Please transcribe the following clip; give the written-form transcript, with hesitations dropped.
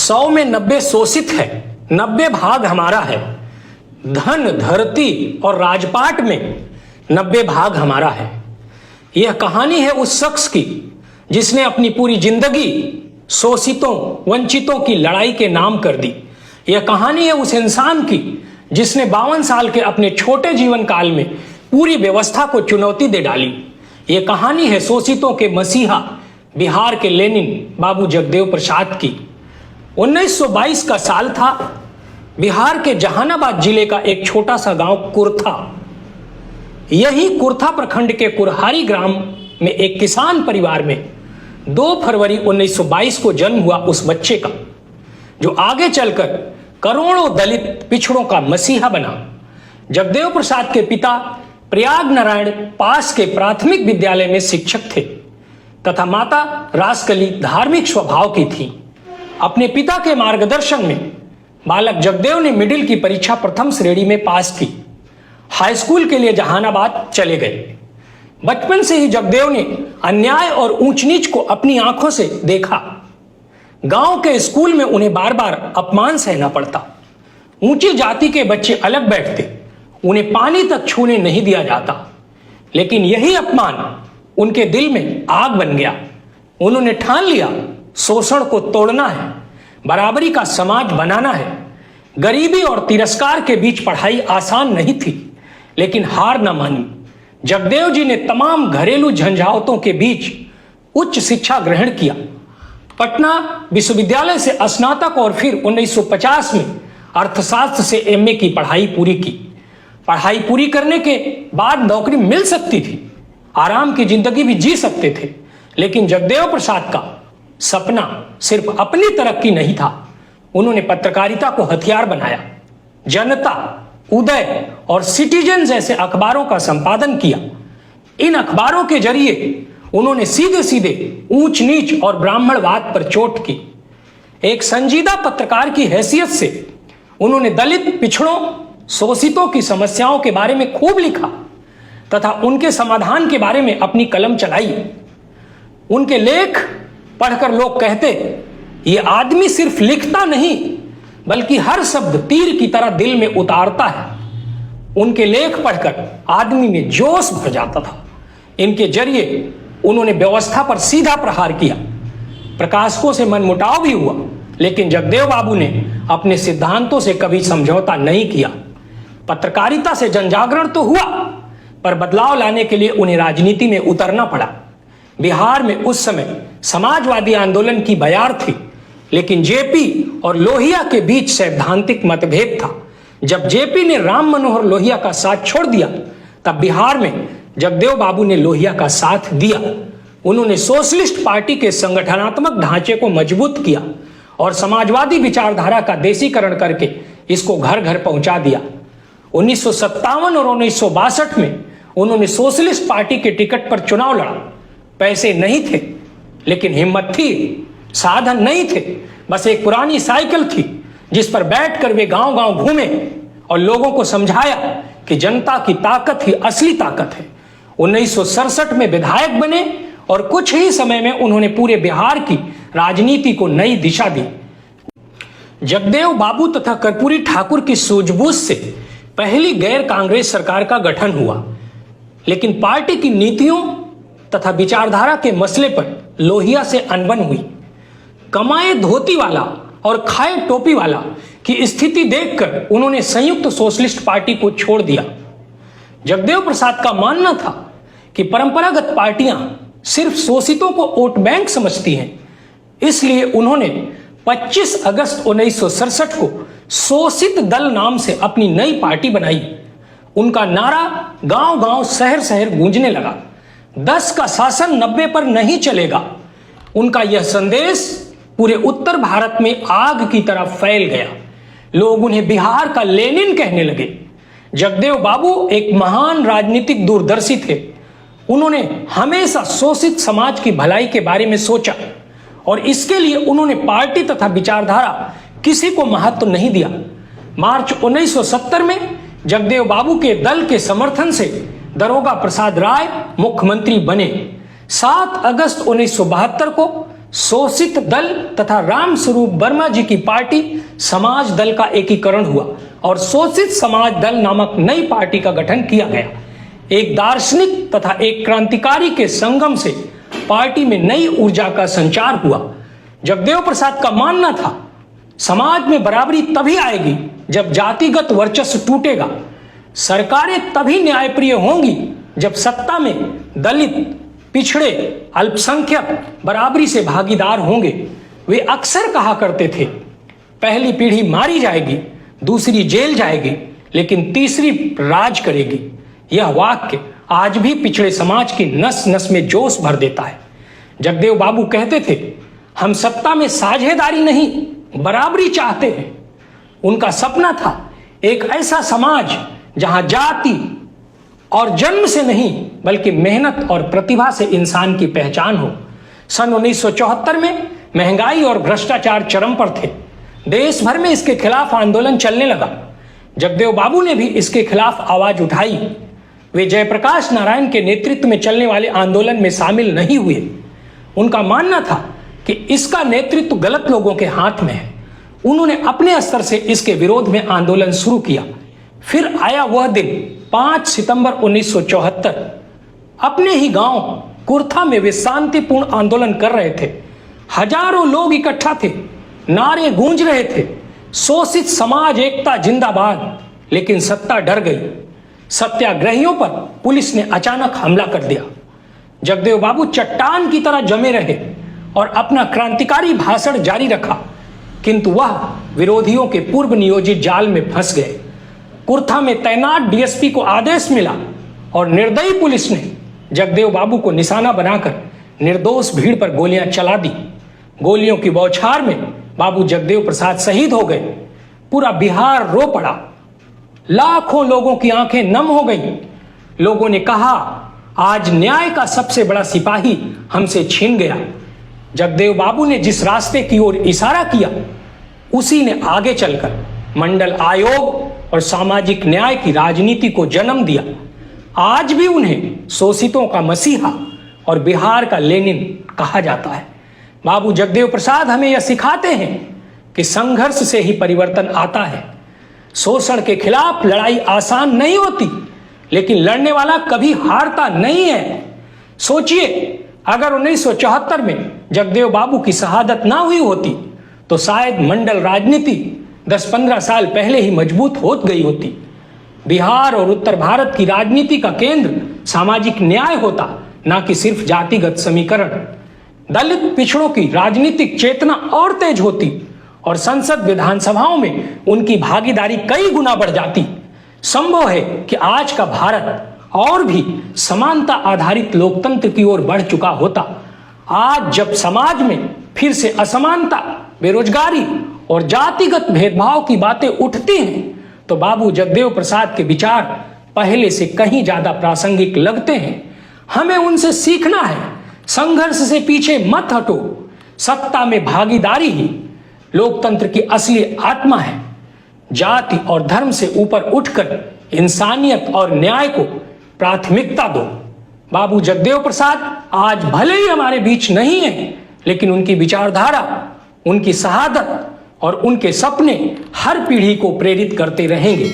100 में 90 शोषित है, 90 भाग हमारा है। धन, धरती और राजपाट में 90 भाग हमारा है। यह कहानी है उस शख्स की जिसने अपनी पूरी जिंदगी शोषितों, वंचितों की लड़ाई के नाम कर दी। यह कहानी है उस इंसान की जिसने 52 साल के अपने छोटे जीवन काल में पूरी व्यवस्था को चुनौती दे डाली। यह कहानी है शोषितों के मसीहा, बिहार के लेनिन बाबू जगदेव प्रसाद की। 1922 का साल था। बिहार के जहानाबाद जिले का एक छोटा सा गांव कुर्था, यही कुर्था प्रखंड के कुरहारी ग्राम में एक किसान परिवार में 2 फरवरी 1922 को जन्म हुआ उस बच्चे का, जो आगे चलकर करोड़ों दलित पिछड़ों का मसीहा बना। जगदेव प्रसाद के पिता प्रयाग नारायण पास के प्राथमिक विद्यालय में शिक्षक थे तथा माता रासकली धार्मिक स्वभाव की थी। अपने पिता के मार्गदर्शन में बालक जगदेव ने मिडिल की परीक्षा प्रथम श्रेणी में पास की। हाई स्कूल के लिए जहानाबाद चले गए। बचपन से ही जगदेव ने अन्याय और ऊंच नीच को अपनी आंखों से देखा। गांव के स्कूल में उन्हें बार बार अपमान सहना पड़ता। ऊंची जाति के बच्चे अलग बैठते, उन्हें पानी तक छूने नहीं दिया जाता। लेकिन यही अपमान उनके दिल में आग बन गया। उन्होंने ठान लिया शोषण को तोड़ना है, बराबरी का समाज बनाना है। गरीबी और तिरस्कार के बीच पढ़ाई आसान नहीं थी, लेकिन हार न मानी। जगदेव जी ने तमाम घरेलू झंझावतों के बीच उच्च शिक्षा ग्रहण किया। पटना विश्वविद्यालय से स्नातक और फिर 1950 में अर्थशास्त्र से एमए की पढ़ाई पूरी की। पढ़ाई पूरी करने के बाद नौकरी मिल सकती थी, आराम की जिंदगी भी जी सकते थे, लेकिन जगदेव प्रसाद का सपना सिर्फ अपनी तरक्की नहीं था। उन्होंने पत्रकारिता को हथियार बनाया। जनता, उदय और सिटीजन जैसे अखबारों का संपादन किया। इन अखबारों के जरिए उन्होंने सीधे सीधे ऊंच नीच और ब्राह्मणवाद पर चोट की। एक संजीदा पत्रकार की हैसियत से उन्होंने दलित, पिछड़ों, शोषितों की समस्याओं के बारे में खूब लिखा तथा उनके समाधान के बारे में अपनी कलम चलाई। उनके लेख पढ़कर लोग कहते, ये आदमी सिर्फ लिखता नहीं बल्कि हर शब्द तीर की तरह दिल में उतारता है। उनके लेख पढ़कर आदमी में जोश भर जाता था। इनके जरिए उन्होंने व्यवस्था पर सीधा प्रहार किया। प्रकाशकों से मनमुटाव भी हुआ, लेकिन जगदेव बाबू ने अपने सिद्धांतों से कभी समझौता नहीं किया। पत्रकारिता से जनजागरण तो हुआ, पर बदलाव लाने के लिए उन्हें राजनीति में उतरना पड़ा। बिहार में उस समय समाजवादी आंदोलन की बयार थी, लेकिन जेपी और लोहिया के बीच सैद्धांतिक मतभेद था। जब जेपी ने राम मनोहर लोहिया का साथ छोड़ दिया, तब बिहार में जगदेव बाबू ने लोहिया का साथ दिया। उन्होंने सोशलिस्ट पार्टी के संगठनात्मक ढांचे को मजबूत किया और समाजवादी विचारधारा का देशीकरण करके इसको घर घर पहुंचा दिया। 1957 और 1962 में उन्होंने सोशलिस्ट पार्टी के टिकट पर चुनाव लड़ा। पैसे नहीं थे, लेकिन हिम्मत थी। साधन नहीं थे, बस एक पुरानी साइकिल थी जिस पर बैठकर वे गांव गांव घूमे और लोगों को समझाया कि जनता की ताकत ही असली ताकत है। 1967 में विधायक बने और कुछ ही समय में उन्होंने पूरे बिहार की राजनीति को नई दिशा दी। जगदेव बाबू तथा कर्पूरी ठाकुर की सूझबूझ से पहली गैर कांग्रेस सरकार का गठन हुआ, लेकिन पार्टी की नीतियों तथा विचारधारा के मसले पर लोहिया से अनबन हुई। कमाए धोती वाला और खाए टोपी वाला की स्थिति देखकर उन्होंने संयुक्त सोशलिस्ट पार्टी को छोड़ दिया। जगदेव प्रसाद का मानना था कि परंपरागत पार्टियां सिर्फ शोषितों को वोट बैंक समझती हैं, इसलिए उन्होंने 25 अगस्त 1967 को शोषित दल नाम से अपनी नई पार्टी बनाई। उनका नारा गांव गांव, शहर शहर गूंजने लगा, 10 का शासन 90 पर नहीं चलेगा। उनका यह संदेश पूरे उत्तर भारत में आग की तरह फैल गया। लोग उन्हें बिहार का लेनिन कहने लगे। जगदेव बाबू एक महान राजनीतिक दूरदर्शी थे। उन्होंने हमेशा शोषित समाज की भलाई के बारे में सोचा और इसके लिए उन्होंने पार्टी तथा विचारधारा किसी को महत्व नहीं दिया। मार्च 1970 में जगदेव बाबू के दल के समर्थन से दारोगा प्रसाद राय मुख्यमंत्री बने। 7 अगस्त 1972 को शोषित दल तथा राम स्वरूप वर्मा जी की पार्टी समाज दल का एकीकरण हुआ और शोषित समाज दल नामक नई पार्टी का गठन किया गया। एक दार्शनिक तथा एक क्रांतिकारी के संगम से पार्टी में नई ऊर्जा का संचार हुआ। जगदेव प्रसाद का मानना था, समाज में बराबरी तभी आएगी जब जातिगत वर्चस्व टूटेगा। सरकारें तभी न्यायप्रिय होंगी जब सत्ता में दलित, पिछड़े, अल्पसंख्यक बराबरी से भागीदार होंगे। वे अक्सर कहा करते थे, पहली पीढ़ी मारी जाएगी, दूसरी जेल जाएगी, लेकिन तीसरी राज करेगी। यह वाक्य आज भी पिछड़े समाज की नस नस में जोश भर देता है। जगदेव बाबू कहते थे, हम सत्ता में साझेदारी नहीं, बराबरी चाहते हैं। उनका सपना था एक ऐसा समाज जहां जाति और जन्म से नहीं बल्कि मेहनत और प्रतिभा से इंसान की पहचान हो। सन 1974 में महंगाई और भ्रष्टाचार चरम पर थे। देश भर में इसके खिलाफ आंदोलन चलने लगा। जगदेव बाबू ने भी इसके खिलाफ आवाज उठाई। वे जयप्रकाश नारायण के नेतृत्व में चलने वाले आंदोलन में शामिल नहीं हुए। उनका मानना था कि इसका नेतृत्व गलत लोगों के हाथ में है। उन्होंने अपने स्तर से इसके विरोध में आंदोलन शुरू किया। फिर आया वह दिन 5 सितंबर 1974। अपने ही गांव कुर्था में वे शांतिपूर्ण आंदोलन कर रहे थे। हजारों लोग इकट्ठा थे, नारे गूंज रहे थे, शोषित समाज एकता जिंदाबाद। लेकिन सत्ता डर गई। सत्याग्रहियों पर पुलिस ने अचानक हमला कर दिया। जगदेव बाबू चट्टान की तरह जमे रहे और अपना क्रांतिकारी भाषण जारी रखा, किंतु वह विरोधियों के पूर्व नियोजित जाल में फंस गए। कुर्था में तैनात डीएसपी को आदेश मिला और निर्दयी पुलिस ने जगदेव बाबू को निशाना बनाकर निर्दोष भीड़ पर गोलियां चला दी। गोलियों की बौछार में बाबू जगदेव प्रसाद शहीद हो गए। पूरा बिहार रो पड़ा। लाखों लोगों की आंखें नम हो गईं। लोगों ने कहा, आज न्याय का सबसे बड़ा सिपाही हमसे छीन गया। जगदेव बाबू ने जिस रास्ते की ओर इशारा किया, उसी ने आगे चलकर मंडल आयोग और सामाजिक न्याय की राजनीति को जन्म दिया। आज भी उन्हें शोषितों का मसीहा और बिहार का लेनिन कहा जाता है। बाबू जगदेव प्रसाद हमें यह सिखाते हैं कि संघर्ष से ही परिवर्तन आता है। शोषण के खिलाफ लड़ाई आसान नहीं होती, लेकिन लड़ने वाला कभी हारता नहीं है। सोचिए, अगर 1974 में जगदेव बाबू की शहादत ना हुई होती तो शायद मंडल राजनीति 10-15 साल पहले ही मजबूत हो गई होती। बिहार और उत्तर भारत की राजनीति का केंद्र सामाजिक न्याय होता, ना कि सिर्फ जातिगत समीकरण। दलित पिछड़ों की राजनीतिक चेतना और तेज होती और संसद विधानसभाओं में उनकी भागीदारी कई गुना बढ़ जाती। संभव है कि आज का भारत और भी समानता आधारित लोकतंत्र की ओर बढ़ चुका होता। आज जब समाज में फिर से असमानता, बेरोजगारी और जातिगत भेदभाव की बातें उठती हैं, तो बाबू जगदेव प्रसाद के विचार पहले से कहीं ज्यादा प्रासंगिक लगते हैं। हमें उनसे सीखना है। संघर्ष से पीछे मत हटो। सत्ता में भागीदारी ही लोकतंत्र की असली आत्मा है। जाति और धर्म से ऊपर उठकर इंसानियत और न्याय को प्राथमिकता दो। बाबू जगदेव प्रसाद आज भले ही हमारे बीच नहीं है, लेकिन उनकी विचारधारा, उनकी शहादत और उनके सपने हर पीढ़ी को प्रेरित करते रहेंगे।